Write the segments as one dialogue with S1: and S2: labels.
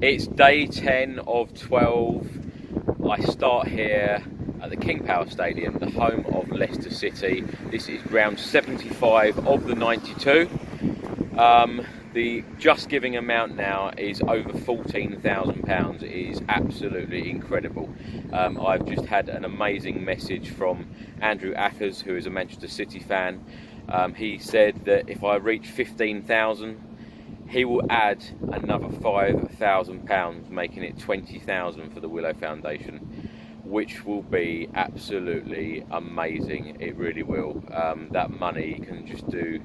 S1: It's day 10 of 12. I start here at the King Power Stadium, the home of Leicester City. This is ground 75 of the 92. The just giving amount now is over £14,000. It is absolutely incredible. I've just had an amazing message from Andrew Ackers, who is a Manchester City fan. He said that if I reach 15,000, he will add another £5,000, making it 20,000 for the Willow Foundation, which will be absolutely amazing. It really will. That money can just do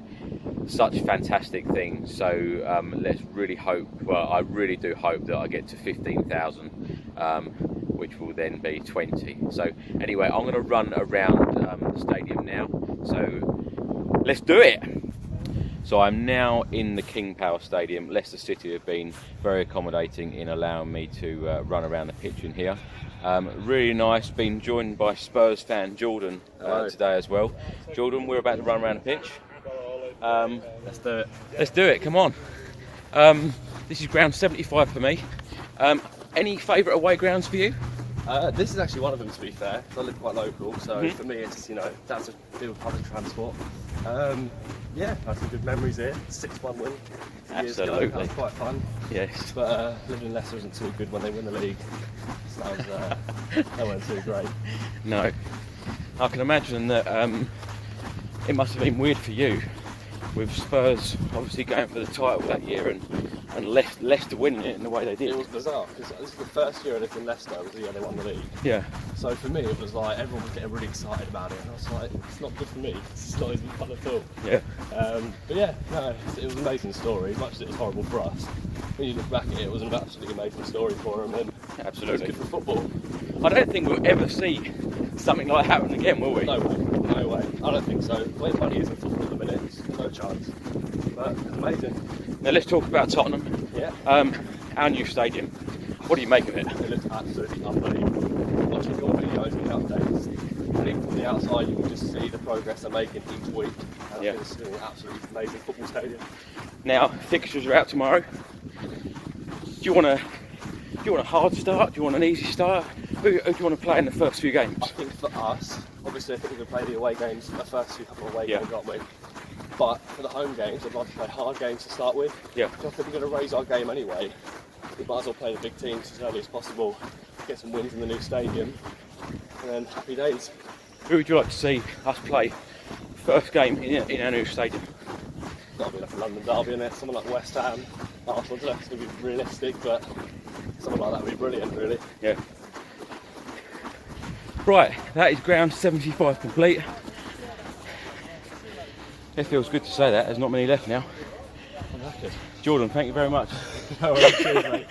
S1: such fantastic things. So let's really hope, well, I really do hope that I get to 15,000, which will then be 20. So anyway, I'm going to run around the stadium now. So let's do it. So I'm now in the King Power Stadium. Leicester City have been very accommodating in allowing me to run around the pitch in here. Really nice. Been joined by Spurs fan Jordan today as well. Jordan, we're about to run around the pitch.
S2: Let's do it.
S1: Let's do it. Come on. This is ground 75 for me. Any favourite away grounds for you?
S2: This is actually one of them, to be fair. I live quite local, so for me, it's that's a deal with public transport. Yeah, I have some good memories here. 6-1 win.
S1: Absolutely.
S2: That was quite fun.
S1: Yes.
S2: But living in Leicester isn't too good when they win the league. So that wasn't too great.
S1: No. I can imagine that it must have been weird for you, with Spurs obviously going for the title that year and Leicester winning it in the way they did.
S2: It was bizarre, because this is the first year I lived in Leicester, it was the year they won the league.
S1: Yeah.
S2: So for me, it was like, everyone was getting really excited about it, and I was like, it's not good for me, it's not even fun at all.
S1: Yeah.
S2: But yeah, no, it was an amazing story, much as it was horrible for us. When you look back at it, it was an absolutely amazing story for them, and
S1: absolutely.
S2: it was good for football.
S1: I don't think we'll ever see something like that happen again, will we?
S2: No way, no way. I don't think so. The way money is in football at the minute, it's no chance. But it's amazing.
S1: Now let's talk about Tottenham.
S2: Yeah.
S1: Our new stadium. What do you make of it?
S2: It looks absolutely unbelievable. Watching your videos and the updates, and even from the outside, you can just see the progress they're making each week. And I think it's still an absolutely amazing football stadium.
S1: Now fixtures are out tomorrow. Do you want a hard start? Do you want an easy start? Who do you want to play in the first few games?
S2: I think for us, obviously I think we're going to play the away games, the first few couple of away games, aren't we? But for the home games, I'd like to play hard games to start with.
S1: Yeah.
S2: Because I think we're going to raise our game anyway. We might as well play the big teams as early as possible, get some wins in the new stadium, and then happy days.
S1: Who would you like to see us play first game in our new stadium?
S2: Got to be like a London derby in it, someone like West Ham, Arsenal. I don't know if it's going to be realistic, but something like that would be brilliant, really.
S1: Yeah. Right, that is ground 75 complete. It feels good to say that, there's not many left now.
S2: I'm knackered.
S1: Jordan, thank you very much.
S2: No worries, cheers, mate.
S3: I'll tell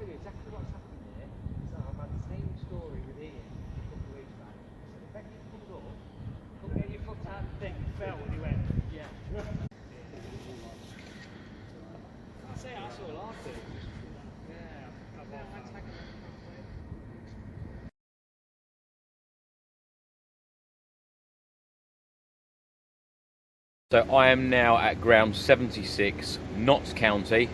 S3: you exactly what's happened here. So I've had the same story with Ian a couple of weeks back. So the fact you pulled up, couldn't get your foot out the thing, you fell when you went. Yeah. I say I saw last week. Yeah.
S1: So I am now at ground 76, Notts County.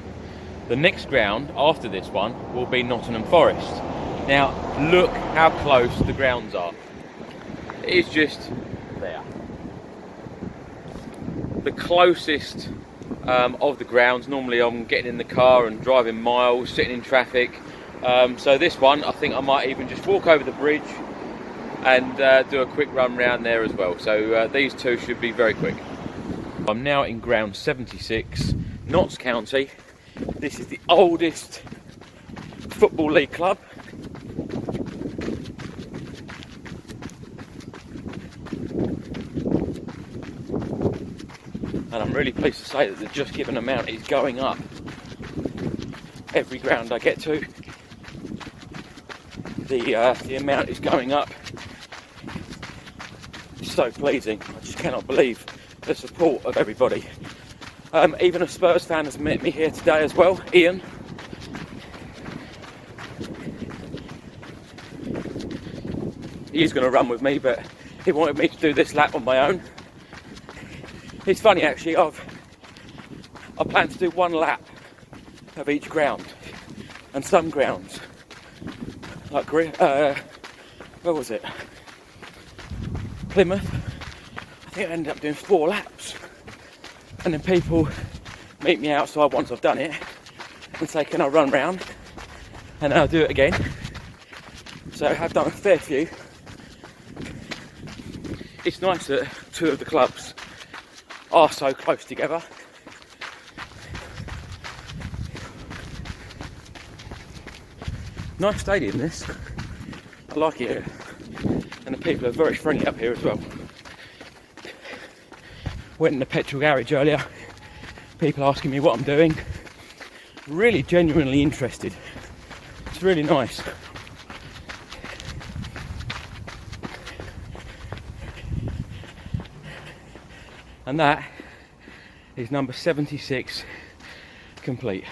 S1: The next ground after this one will be Nottingham Forest. Now look how close the grounds are. It's just there. The closest of the grounds. Normally I'm getting in the car and driving miles, sitting in traffic. So this one, I think I might even just walk over the bridge and do a quick run round there as well. So these two should be very quick. I'm now in ground 76, Notts County. This is the oldest Football League club. And I'm really pleased to say that the just given amount is going up. Every ground I get to, the amount is going up. It's so pleasing. I just cannot believe the support of everybody. Even a Spurs fan has met me here today as well, Ian. He's going to run with me, but he wanted me to do this lap on my own. It's funny actually, I plan to do one lap of each ground, and some grounds, like where was it? Plymouth. I think I ended up doing 4 laps, and then people meet me outside once I've done it and say, "Can I run round?" And then I'll do it again. So I've done a fair few. It's nice that 2 of the clubs are so close together. Nice stadium this. I like it, and the people are very friendly up here as well. Went in the petrol garage earlier, people asking me what I'm doing, really genuinely interested. It's really nice. And that is number 76 complete.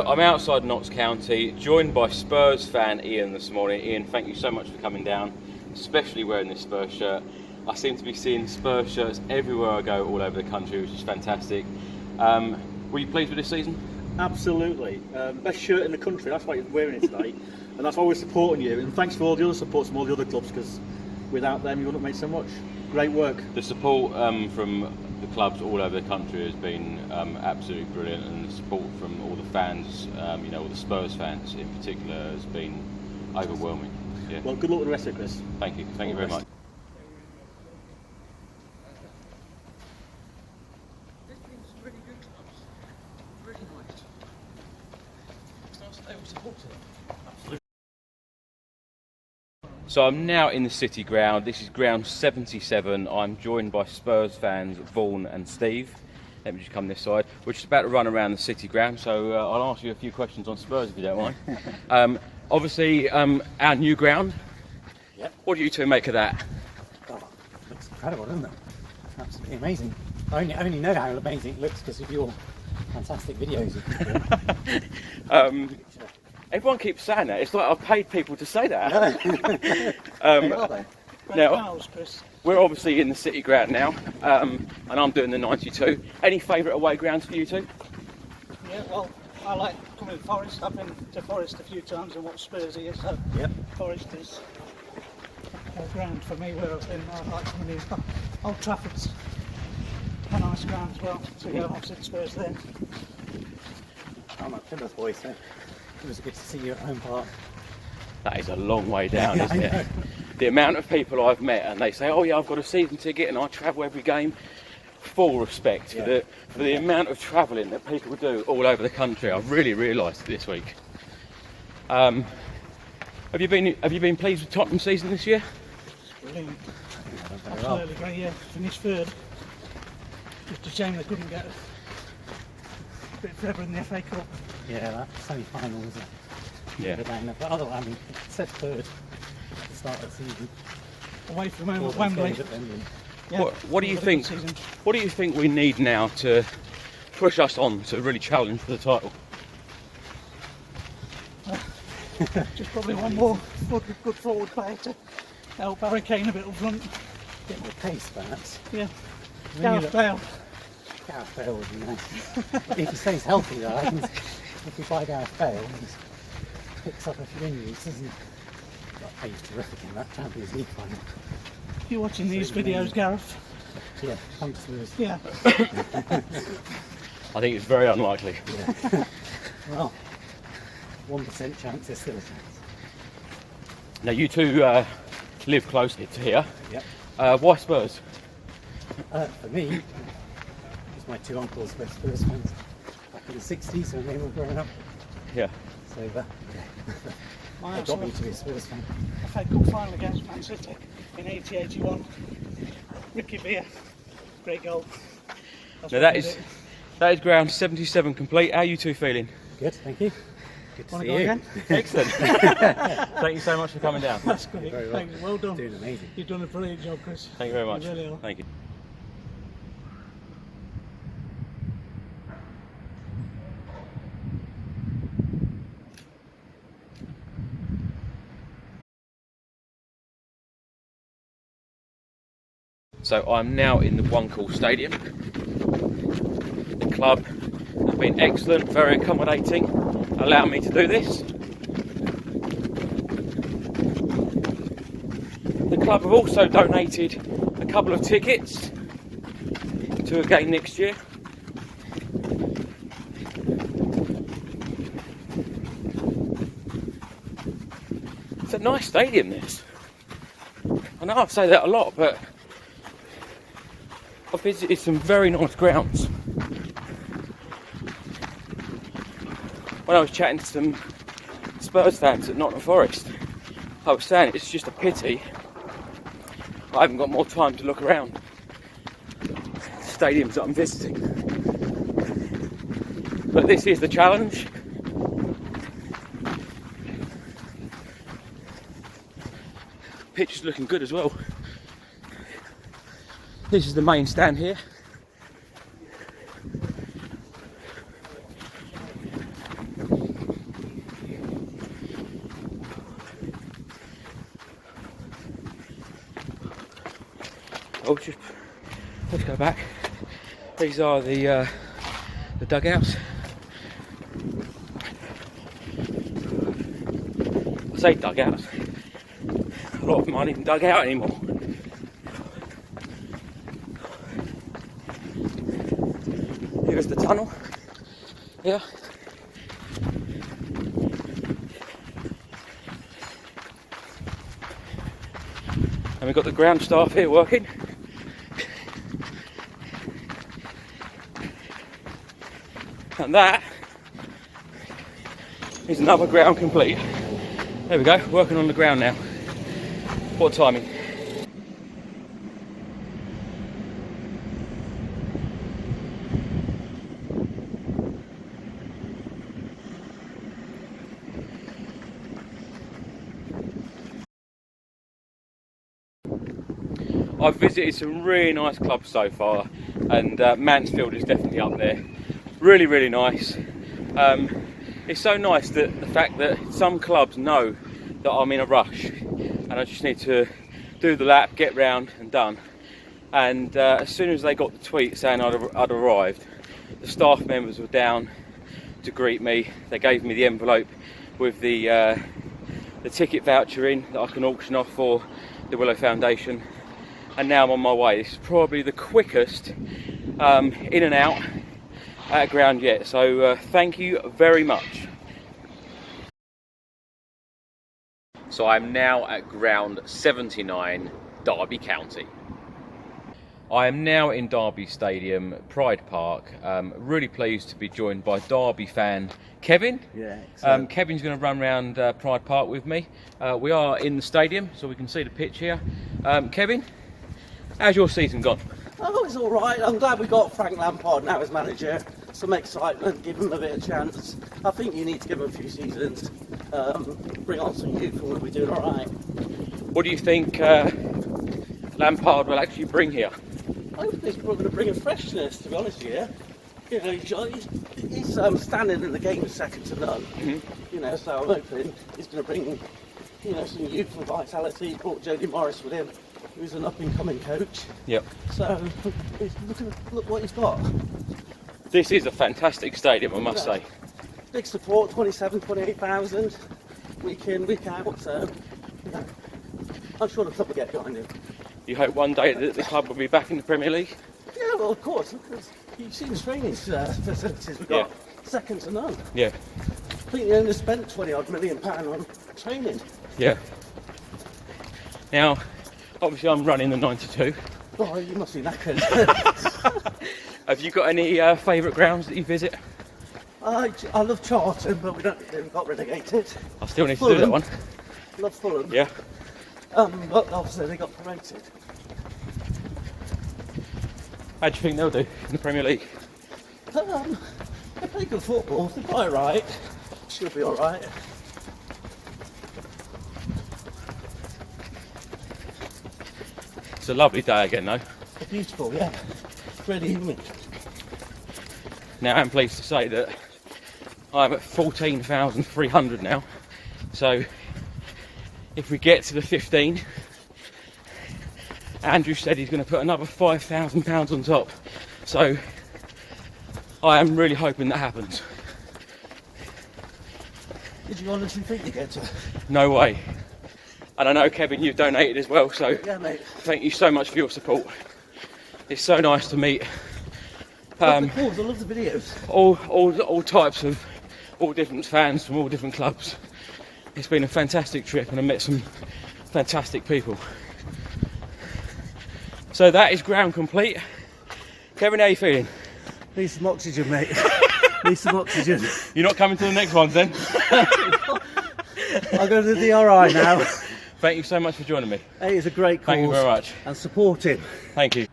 S1: I'm outside Notts County, joined by Spurs fan Ian this morning. Ian, thank you so much for coming down, especially wearing this Spurs shirt. I seem to be seeing Spurs shirts everywhere I go all over the country, which is fantastic. Were you pleased with this season?
S4: Absolutely. Best shirt in the country, that's why you're wearing it today. And that's why we're supporting you. And thanks for all the other support from all the other clubs, because without them you wouldn't make so much. Great work.
S1: The support from the clubs all over the country has been absolutely brilliant, and the support from all the fans, all the Spurs fans in particular, has been overwhelming. Yeah.
S4: Well, good luck with the rest of it, Chris.
S1: Thank you. Thank you very much. So I'm now in the City ground. This is ground 77. I'm joined by Spurs fans Vaughan and Steve. Let me just come this side. We're just about to run around the City ground, so I'll ask you a few questions on Spurs if you don't mind. Obviously, our new ground.
S5: Yep.
S1: What do you two make of that?
S5: Oh, looks incredible, doesn't it? Absolutely amazing. I only know how amazing it looks because of your fantastic videos.
S1: Everyone keeps saying that. It's like I've paid people to say that. Now, we're obviously in the City ground now, and I'm doing the 92. Any favourite away grounds for you two?
S3: Yeah, well, I like coming to Forest. I've been to Forest a few times and watched Spurs here, so
S5: Yep.
S3: Forest is a ground for me where I've been. I like coming here. Old Trafford's a nice ground as well, so yeah, I've seen Spurs there.
S5: I'm a Plymouth boy, so it was good to see you at home park.
S1: That is a long way down,
S5: Yeah,
S1: isn't
S5: I
S1: it?
S5: know.
S1: The amount of people I've met and they say, "Oh yeah, I've got a season ticket and I travel every game." Full respect for the amount of travelling that people do all over the country. I've really realised it this week. Have you been pleased with Tottenham's season this year?
S3: Brilliant. Absolutely great, yeah. Finished third. Just a shame they couldn't get a bit further in the FA Cup.
S5: Yeah, that semi-final was
S1: Yeah.
S5: a banger. But otherwise, I mean, it said third at the start of the season.
S3: Away from home at
S5: 4
S3: Wembley.
S5: games at Wembley.
S3: Yeah,
S1: What do you think? What do you think we need now to push us on to really challenge for the title?
S3: Just probably one more good forward player to help Harry Kane a bit up front.
S5: Bit more pace, perhaps.
S3: Yeah.
S5: When you
S3: Gareth
S5: look-
S3: Bale.
S5: Gareth Bale would be nice. If he stays healthy, though, I think if we buy Gareth Bale, he just picks up a few injuries, doesn't he? But he's terrific in that Champions League final.
S3: You're watching these videos, Gareth?
S5: Yeah, thanks to us.
S3: Yeah.
S1: I think it's very unlikely.
S5: Yeah. Well, 1% chance, there's still a chance.
S1: Now you two live close to here.
S5: Yep.
S1: Why Spurs?
S5: For me, because my 2 uncles were Spurs fans back in the 60s when they were growing up.
S1: Yeah.
S5: So,
S3: I
S5: they got me to be a Spurs fan.
S3: FA Cup final against Man City in 80-81. Ricky Beer, great goal.
S1: Now that is ground 77 complete. How are you two feeling?
S5: Good, thank you. Good to
S3: Want
S5: see
S3: to go
S5: you.
S3: again?
S1: Excellent. Thank you so much for coming down.
S3: That's great.
S5: Very well.
S3: Thanks. Well done.
S5: Doing amazing.
S3: You've done a brilliant job, Chris.
S1: Thank you very much.
S3: You really are.
S1: Thank you. So I'm now in the One Call Stadium. The club have been excellent, very accommodating, allowing me to do this. The club have also donated a couple of tickets to a game next year. It's a nice stadium, this. I know I say that a lot, but I've visited some very nice grounds. When I was chatting to some Spurs fans at Nottingham Forest, I was saying it's just a pity I haven't got more time to look around the stadiums that I'm visiting. But this is the challenge. Pitch is looking good as well. This is the main stand here. Oh, let's go back. These are the dugouts. I say dugouts. A lot of them aren't even dug out anymore. Here's the tunnel. Yeah. And we've got the ground staff here working. And that is another ground complete. There we go, working on the ground now. What timing? I've visited some really nice clubs so far, and Mansfield is definitely up there. Really, really nice. It's so nice that the fact that some clubs know that I'm in a rush and I just need to do the lap, get round and done. And as soon as they got the tweet saying I'd arrived, the staff members were down to greet me. They gave me the envelope with the ticket voucher in that I can auction off for the Willow Foundation. And now I'm on my way. This is probably the quickest in and out at a ground yet. So thank you very much. So I'm now at ground 79, Derby County. I am now in Derby Stadium, Pride Park. Really pleased to be joined by Derby fan Kevin.
S4: Yeah, excellent.
S1: Kevin's going to run around Pride Park with me. We are in the stadium, so we can see the pitch here. Kevin, how's your season gone?
S6: Oh, it's all right. I'm glad we got Frank Lampard now as manager. Some excitement, give him a bit of chance. I think you need to give him a few seasons. Bring on some youth and we'll be doing all right.
S1: What do you think Lampard will actually bring here?
S6: I think he's probably going to bring a freshness, to be honest with you. You know, he's standing in the game second to none. Mm-hmm. You know, so I'm hoping he's going to bring, you know, some youth and vitality. He brought Jody Morris with him, who's an up-and-coming coach.
S1: Yep.
S6: So look what he's got.
S1: This is a fantastic stadium, I must say.
S6: Big support, 28,000 week in, week out. So, you know, I'm sure the club will get behind him.
S1: You hope one day that the club will be back in the Premier League?
S6: Yeah, well, of course. Because you've seen the training facilities we've got, second to none.
S1: Yeah.
S6: I think they only spent £20 million on training.
S1: Yeah. Now, obviously I'm running the 92.
S6: Oh, you must be knackered.
S1: Have you got any favourite grounds that you visit?
S6: I love Charlton, but we got relegated.
S1: I still need to do that one.
S6: Love Fulham.
S1: Yeah.
S6: But obviously they got promoted.
S1: How do you think they'll do in the Premier League?
S6: They play good football. They play right. She'll be all right.
S1: It's a lovely day again, though.
S6: Beautiful, yeah. Really humid.
S1: Now, I'm pleased to say that I'm at 14,300 now. So, if we get to the 15, Andrew said he's going to put another £5,000 on top. So I am really hoping that happens.
S6: Did you honestly think you'd get to?
S1: No way. And I know, Kevin, you've donated as well, so
S6: Yeah, mate.
S1: thank you so much for your support. It's so nice to meet
S6: I love the videos.
S1: all types of, all different fans from all different clubs. It's been a fantastic trip and I met some fantastic people. So that is ground complete. Kevin, how are you feeling?
S6: Need some oxygen, mate. Need some oxygen.
S1: You're not coming to the next ones then?
S6: I'm going to the DRI now.
S1: Thank you so much for joining me.
S6: Hey, it's a great cause.
S1: Thank you very much.
S6: And support him.
S1: Thank you.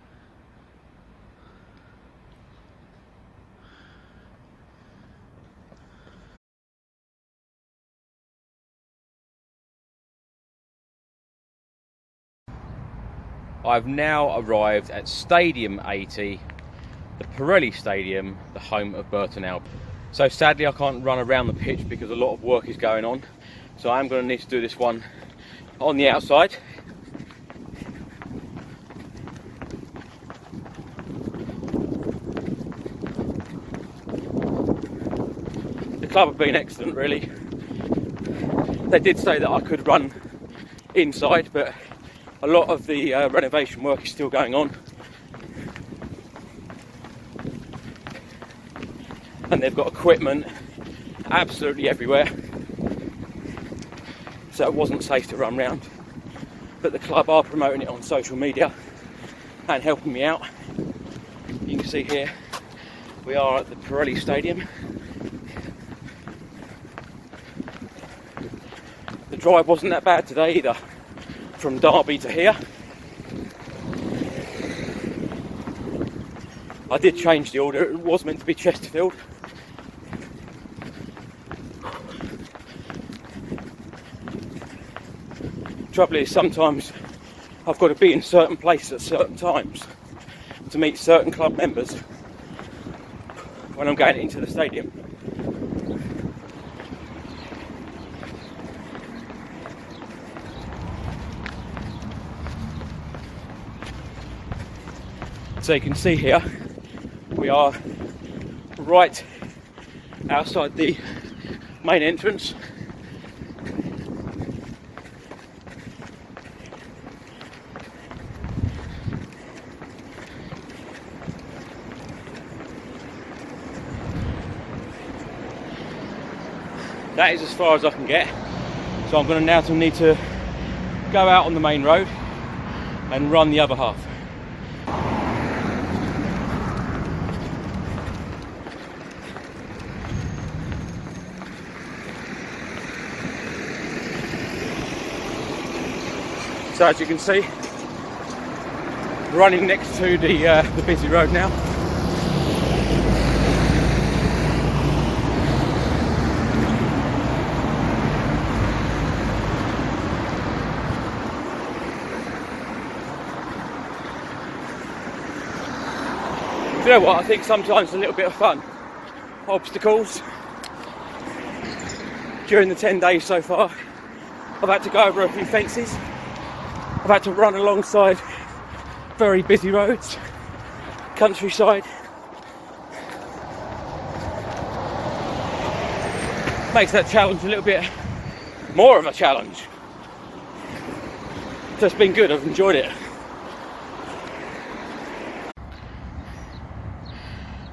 S1: I've now arrived at Stadium 80, the Pirelli Stadium, the home of Burton Albion. So sadly I can't run around the pitch because a lot of work is going on. So I'm going to need to do this one on the outside. The club have been excellent, really. They did say that I could run inside, but a lot of the renovation work is still going on. And they've got equipment absolutely everywhere. So it wasn't safe to run round. But the club are promoting it on social media and helping me out. You can see here, we are at the Pirelli Stadium. The drive wasn't that bad today either, from Derby to here. I did change the order, it was meant to be Chesterfield. Trouble is, sometimes I've got to be in certain places at certain times to meet certain club members when I'm going into the stadium. So you can see here, we are right outside the main entrance. That is as far as I can get. So I'm going to now need to go out on the main road and run the other half. So as you can see, running next to the busy road now. Do you know what, I think sometimes a little bit of fun. Obstacles. During the 10 days so far, I've had to go over a few fences. I've had to run alongside very busy roads, countryside. Makes that challenge a little bit more of a challenge. So it's been good, I've enjoyed it.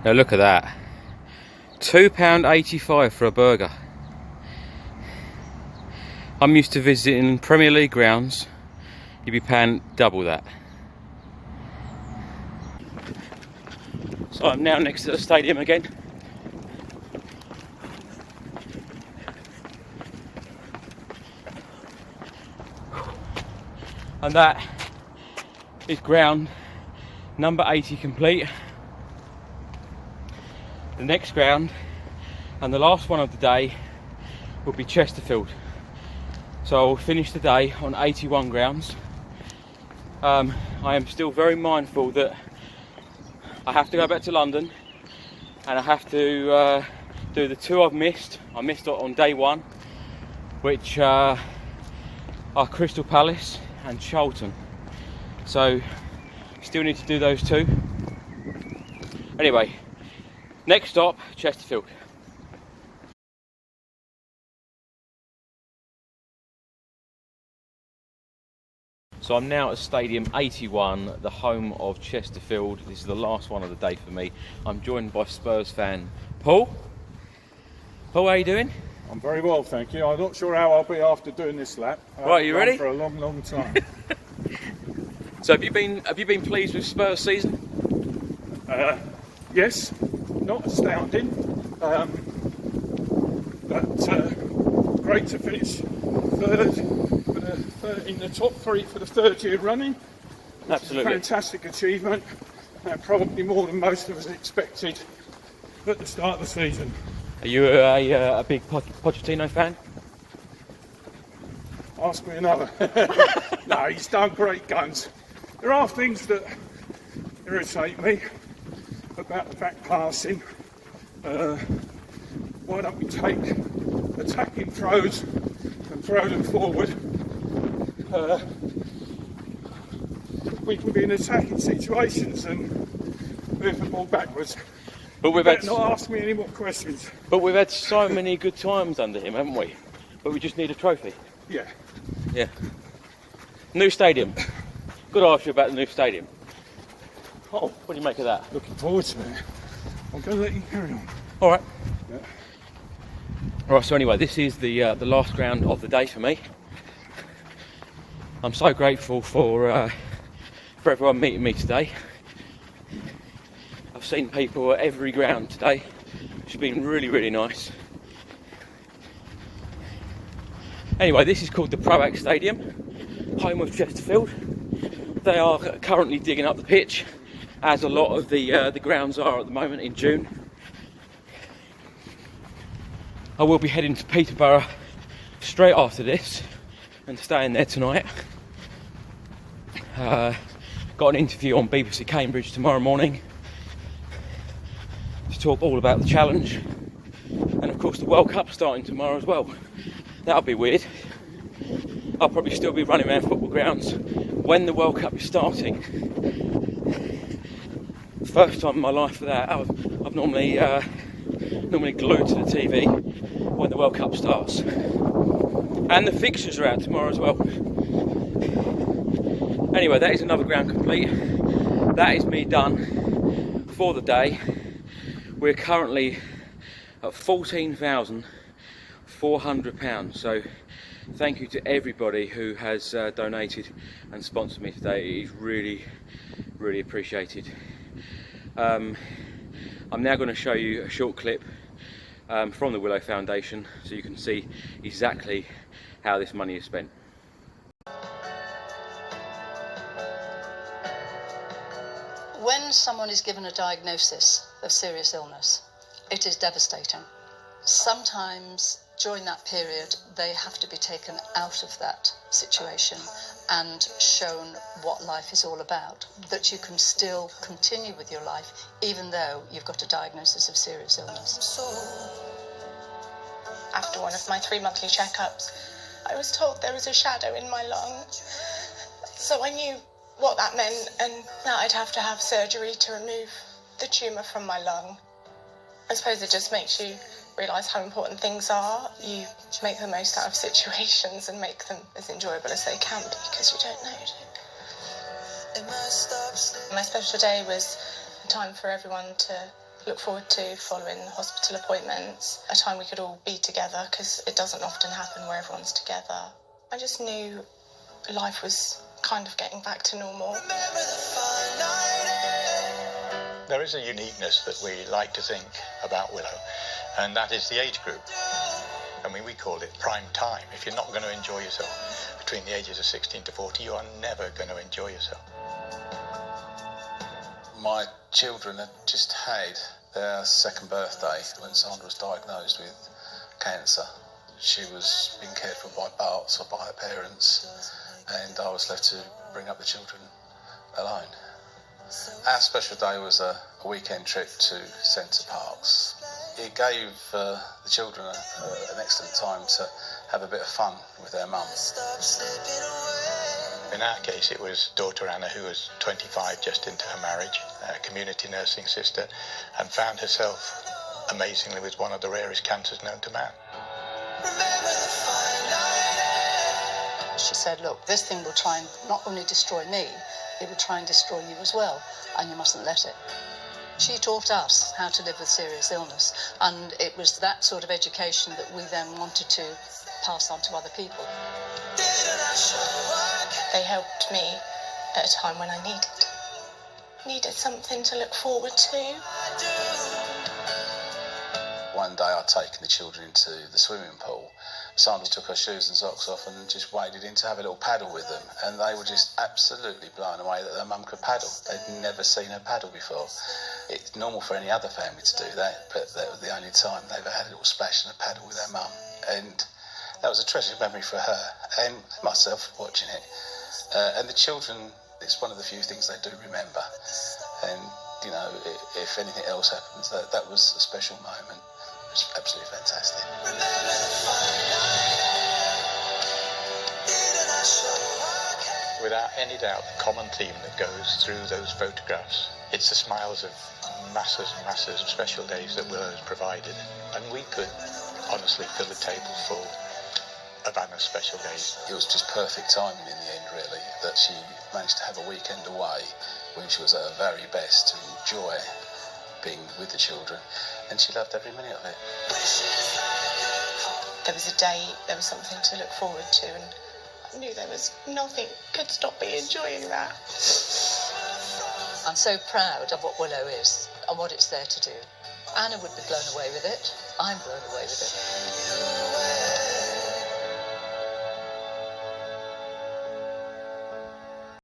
S1: Now look at that, £2.85 for a burger. I'm used to visiting Premier League grounds, you'd be paying double that. So I'm now next to the stadium again. And that is ground number 80 complete. The next ground and the last one of the day will be Chesterfield. So I will finish the day on 81 grounds. I am still very mindful that I have to go back to London and I have to do the two I've missed. I missed on day one, which are Crystal Palace and Charlton. So still need to do those two. Anyway, next stop, Chesterfield. So I'm now at Stadium 81, the home of Chesterfield. This is the last one of the day for me. I'm joined by Spurs fan Paul. Paul, how are you doing?
S7: I'm very well, thank you. I'm not sure how I'll be after doing this lap.
S1: Right, you ready?
S7: For a long, long time.
S1: So have you been pleased with Spurs' season?
S7: Yes, not astounding, but great to finish third in the top three for the third year running.
S1: Absolutely.
S7: Fantastic achievement, and probably more than most of us expected at the start of the season.
S1: Are you a big Pochettino fan?
S7: Ask me another. No, he's done great guns. There are things that irritate me about the back passing. Why don't we take attacking throws and throw them forward? We can be in attacking situations and move the ball backwards.
S1: But we've
S7: Not ask me any more questions.
S1: But we've had so many good times under him, haven't we? But we just need a trophy.
S7: Yeah.
S1: Yeah. New stadium. Got to ask you about the new stadium.
S7: Oh,
S1: What do you make of that?
S7: looking forward to it. I'm going to let you carry on.
S1: All right.
S7: Yeah.
S1: Right. So anyway, this is the last ground of the day for me. I'm so grateful for everyone meeting me today. I've seen people at every ground today, which has been really, really nice. Anyway, this is called the Proac Stadium, home of Chesterfield. They are currently digging up the pitch, as a lot of the grounds are at the moment in June. I will be heading to Peterborough straight after this and staying there tonight. Got an interview on BBC Cambridge tomorrow morning to talk all about the challenge, and of course the World Cup starting tomorrow as well. That'll be weird. I'll probably still be running around football grounds when the World Cup is starting. First time in my life for that. I've normally glued to the TV when the World Cup starts, and the fixtures are out tomorrow as well. Anyway, that is another ground complete. That is me done for the day. We're currently at £14,400. So thank you to everybody who has donated and sponsored me today. It is really, really appreciated. I'm now going to show you a short clip from the Willow Foundation so you can see exactly how this money is spent.
S8: When someone is given a diagnosis of serious illness, it is devastating. Sometimes during that period, they have to be taken out of that situation and shown what life is all about, that you can still continue with your life even though you've got a diagnosis of serious illness.
S9: After one of my 3 monthly checkups, I was told there was a shadow in my lung. So I knew what that meant, and that I'd have to have surgery to remove the tumour from my lung. I suppose it just makes you realise how important things are. You make the most out of situations and make them as enjoyable as they can be, because you don't know. My special day was a time for everyone to look forward to following hospital appointments, a time we could all be together, because it doesn't often happen where everyone's together. I just knew life was kind of getting back to normal.
S10: There is a uniqueness that we like to think about Willow, and that is the age group. I mean, we call it prime time. If you're not going to enjoy yourself between the ages of 16 to 40, you are never going to enjoy yourself.
S11: My children had just had their second birthday when Sandra was diagnosed with cancer. She was being cared for by Barts or by her parents, and I was left to bring up the children alone. Our special day was a weekend trip to Centre Parks. It gave the children an excellent time to have a bit of fun with their mum.
S10: In our case, it was daughter Anna, who was 25, just into her marriage, a community nursing sister, and found herself, amazingly, with one of the rarest cancers known to man.
S8: She said, look, this thing will try and not only destroy me, it will try and destroy you as well, and you mustn't let it. She taught us how to live with serious illness, and it was that sort of education that we then wanted to pass on to other people.
S9: They helped me at a time when I needed something to look forward to.
S11: One day I'd taken the children into the swimming pool. Sandra took her shoes and socks off and just waded in to have a little paddle with them, and they were just absolutely blown away that their mum could paddle. They'd never seen her paddle before. It's normal for any other family to do that, but that was the only time they ever had a little splash and a paddle with their mum, and that was a treasured memory for her and myself watching it. And the children, it's one of the few things they do remember, and you know, if anything else happens, that was a special moment. It was absolutely fantastic.
S10: Without any doubt, the common theme that goes through those photographs, it's the smiles of masses and masses of special days that Willow has provided. And we could honestly fill the table full of Anna's special days.
S11: It was just perfect timing in the end, really, that she managed to have a weekend away when she was at her very best to enjoy being with the children, and she loved every minute of it.
S9: There was a day, there was something to look forward to, and I knew there was nothing could stop me enjoying that.
S8: I'm so proud of what Willow is and what it's there to do. Anna would be blown away with it. I'm blown away with it.